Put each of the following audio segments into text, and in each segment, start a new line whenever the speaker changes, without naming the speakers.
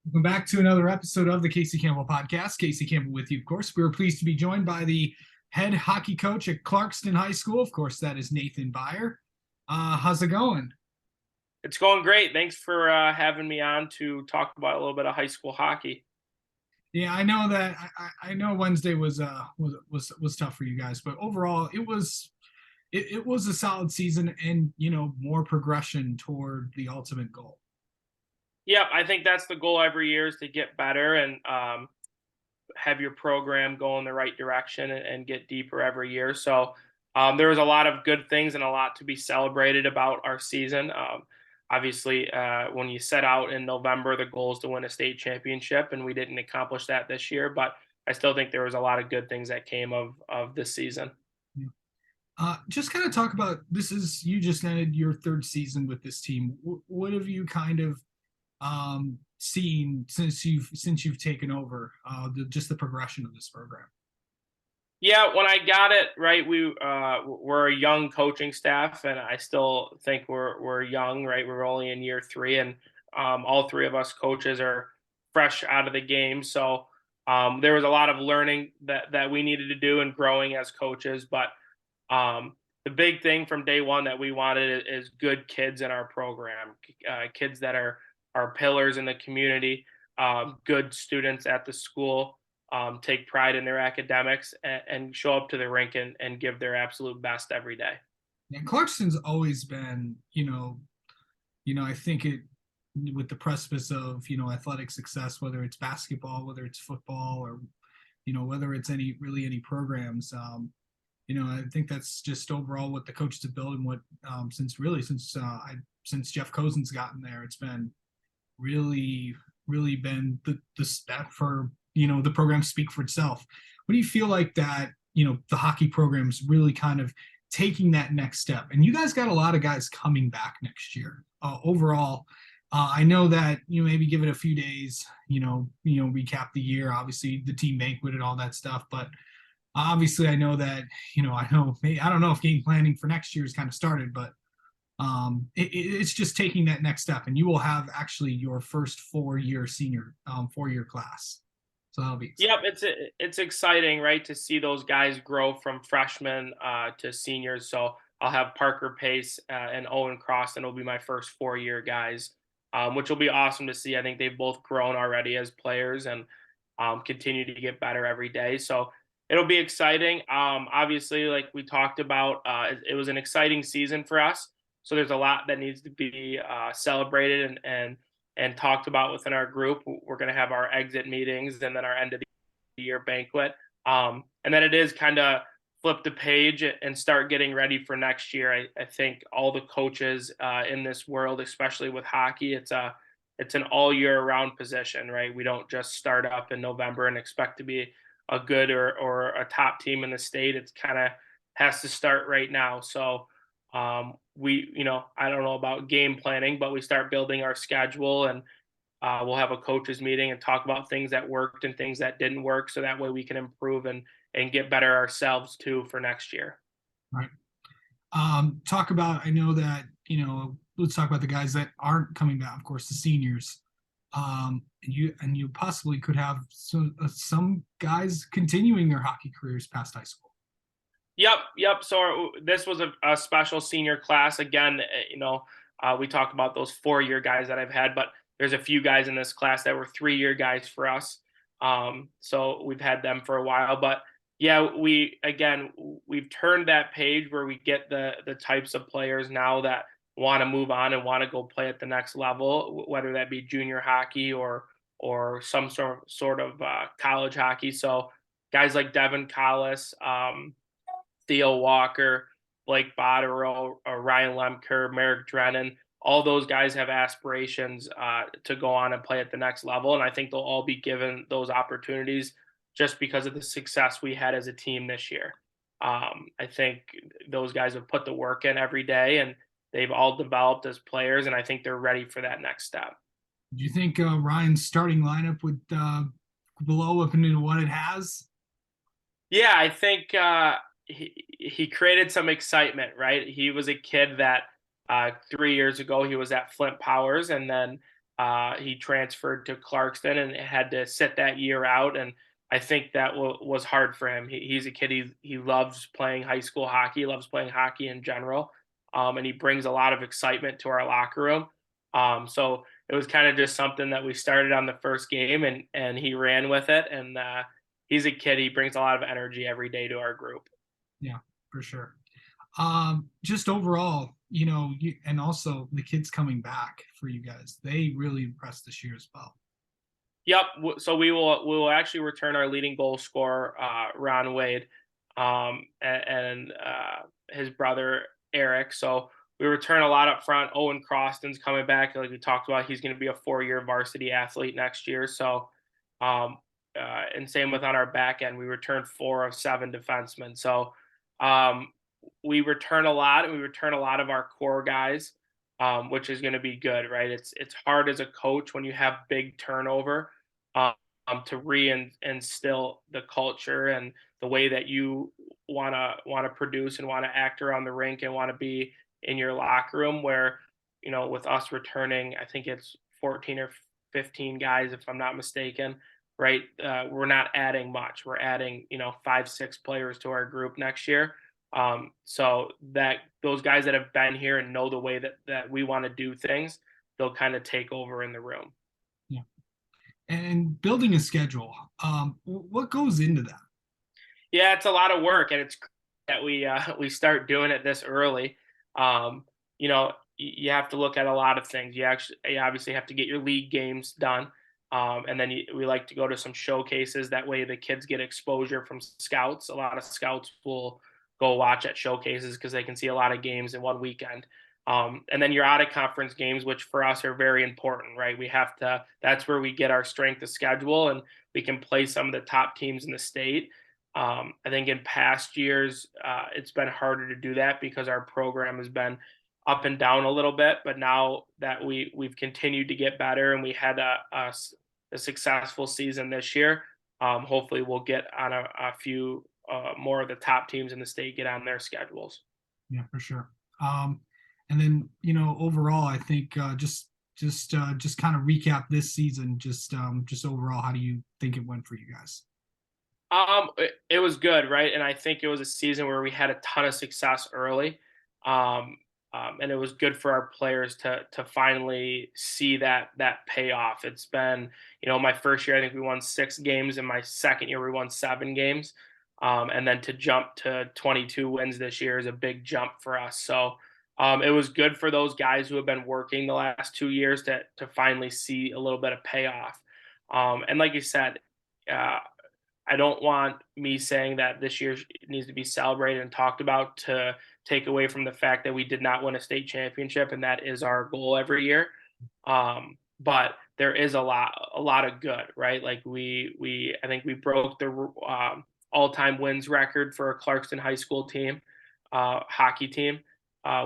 Welcome back to another episode of the Casey Campbell podcast. Casey Campbell with you, of course. We are pleased to be joined by the head hockey coach at Clarkston High School. Of course, that is Nathan Bryer. How's it going?
It's going great. Thanks for having me on to talk about a little bit of high school hockey.
Yeah, I know that I know Wednesday was tough for you guys, but overall it was a solid season and more progression toward the ultimate goal.
Yep, I think that's the goal every year is to get better and have your program go in the right direction and get deeper every year. So there was a lot of good things and a lot to be celebrated about our season. Obviously, when you set out in November, the goal is to win a state championship, and we didn't accomplish that this year. But I still think there was a lot of good things that came of this season.
Yeah. Just kind of talk about this is you just ended your third season with this team. What have you kind of seen since you've taken over just the progression of this program?
Yeah, when I got it right, we're a young coaching staff, and I still think we're young, right? We're only in year three, and all three of us coaches are fresh out of the game. So there was a lot of learning that we needed to do and growing as coaches. But the big thing from day one that we wanted is good kids in our program, kids that are pillars in the community, good students at the school, take pride in their academics, and show up to the rink and give their absolute best every day.
And Clarkston's always been, I think it with the precipice of athletic success, whether it's basketball, whether it's football, or whether it's any programs. I think that's just overall what the coaches have built and what since Jeff Cozen's gotten there, it's been really been the step for the program speak for itself. What do you feel like that the hockey program's really kind of taking that next step? And you guys got a lot of guys coming back next year. Overall, I know that maybe give it a few days, recap the year, obviously the team banquet and all that stuff, but obviously I know that I don't know if game planning for next year is kind of started, but it's just taking that next step, and you will have actually your first 4-year senior 4-year class, so that'll be exciting.
Yep, it's exciting, right, to see those guys grow from freshmen to seniors. So I'll have Parker Pace and Owen Croston will be my first 4-year guys, which will be awesome to see. I think they've both grown already as players and continue to get better every day. So it'll be exciting. Obviously, like we talked about, it was an exciting season for us. So there's a lot that needs to be celebrated and talked about within our group. We're going to have our exit meetings and then our end of the year banquet. And then it is kind of flip the page and start getting ready for next year. I think all the coaches in this world, especially with hockey, it's an all year round position, right? We don't just start up in November and expect to be a good or a top team in the state. It's kind of has to start right now. So I don't know about game planning, but we start building our schedule, and we'll have a coaches meeting and talk about things that worked and things that didn't work. So that way we can improve and get better ourselves too for next year.
Right. Talk about, I know that let's talk about the guys that aren't coming back, of course, the seniors. And you possibly could have some guys continuing their hockey careers past high school.
Yep. So this was a special senior class. Again, we talk about those 4-year guys that I've had, but there's a few guys in this class that were 3-year guys for us. So we've had them for a while, but yeah, we've turned that page where we get the types of players now that want to move on and want to go play at the next level, whether that be junior hockey or some sort of college hockey. So guys like Devin Collis, Theo Walker, Blake Botterill, Ryan Lemker, Merrick Drennan, all those guys have aspirations to go on and play at the next level. And I think they'll all be given those opportunities just because of the success we had as a team this year. I think those guys have put the work in every day, and they've all developed as players, and I think they're ready for that next step.
Do you think Ryan's starting lineup would blow up into what it has?
Yeah, I think he created some excitement, right? He was a kid that 3 years ago he was at Flint Powers, and then He transferred to Clarkston and had to sit that year out, and I think that was hard for him. He's a kid. He loves playing high school hockey. Loves playing hockey in general, and he brings a lot of excitement to our locker room. So it was kind of just something that we started on the first game, and he ran with it. And he's a kid. He brings a lot of energy every day to our group.
Yeah, for sure. Just overall, and also the kids coming back for you guys, they really impressed this year as well.
Yep. So we will actually return our leading goal scorer, Ron Wade, and his brother Eric. So we return a lot up front. Owen Croston's coming back, like we talked about. He's going to be a 4-year varsity athlete next year. So, um, and same with on our back end, we return 4 of 7 defensemen. So, um, we return a lot, and we return a lot of our core guys, which is going to be good, right? It's hard as a coach when you have big turnover, um, to reinstill the culture and the way that you want to produce and want to act around the rink and want to be in your locker room. Where, with us returning, I think it's 14 or 15 guys, if I'm not mistaken. Right, we're not adding much. We're adding 5, 6 players to our group next year. So that those guys that have been here and know the way that we want to do things, they'll kind of take over in the room.
Yeah. And building a schedule, what goes into that?
Yeah, it's a lot of work, and it's that we start doing it this early. You have to look at a lot of things. You obviously have to get your league games done, and then we like to go to some showcases. That way, the kids get exposure from scouts. A lot of scouts will go watch at showcases because they can see a lot of games in one weekend. And then your out of conference games, which for us are very important, right? We have to. That's where we get our strength of schedule, and we can play some of the top teams in the state. I think in past years, it's been harder to do that because our program has been up and down a little bit. But now that we've continued to get better and we had a successful season this year, hopefully we'll get on a few more of the top teams in the state get on their schedules.
Yeah, for sure. And then overall, I think just kind of recap this season. Just overall, how do you think it went for you guys?
It was good, right? And I think it was a season where we had a ton of success early, um, and it was good for our players to finally see that payoff. It's been, my first year, I think we won 6 games. In my second year, we won 7 games, and then to jump to 22 wins this year is a big jump for us. So. It was good for those guys who have been working the last 2 years to finally see a little bit of payoff. And like you said, uh, I don't want me saying that this year needs to be celebrated and talked about to take away from the fact that we did not win a state championship, and that is our goal every year. But there is a lot of good, right? Like I think we broke the all-time wins record for a Clarkston high school team, hockey team.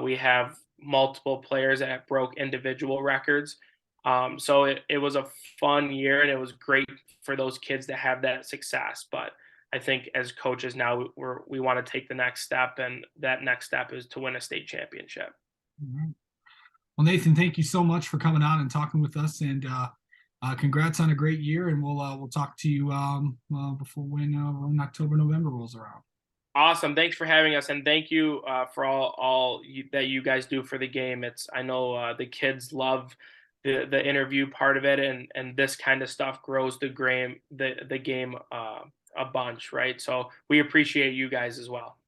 We have multiple players that broke individual records. So it was a fun year, and it was great for those kids to have that success. But I think as coaches now, we want to take the next step, and that next step is to win a state championship.
Mhm. Well, Nathan, thank you so much for coming on and talking with us, and congrats on a great year. And we'll talk to you before when October, November rolls around.
Awesome. Thanks for having us, and thank you for that you guys do for the game. I know the kids love the interview part of it, and this kind of stuff grows the game a bunch, right? So we appreciate you guys as well.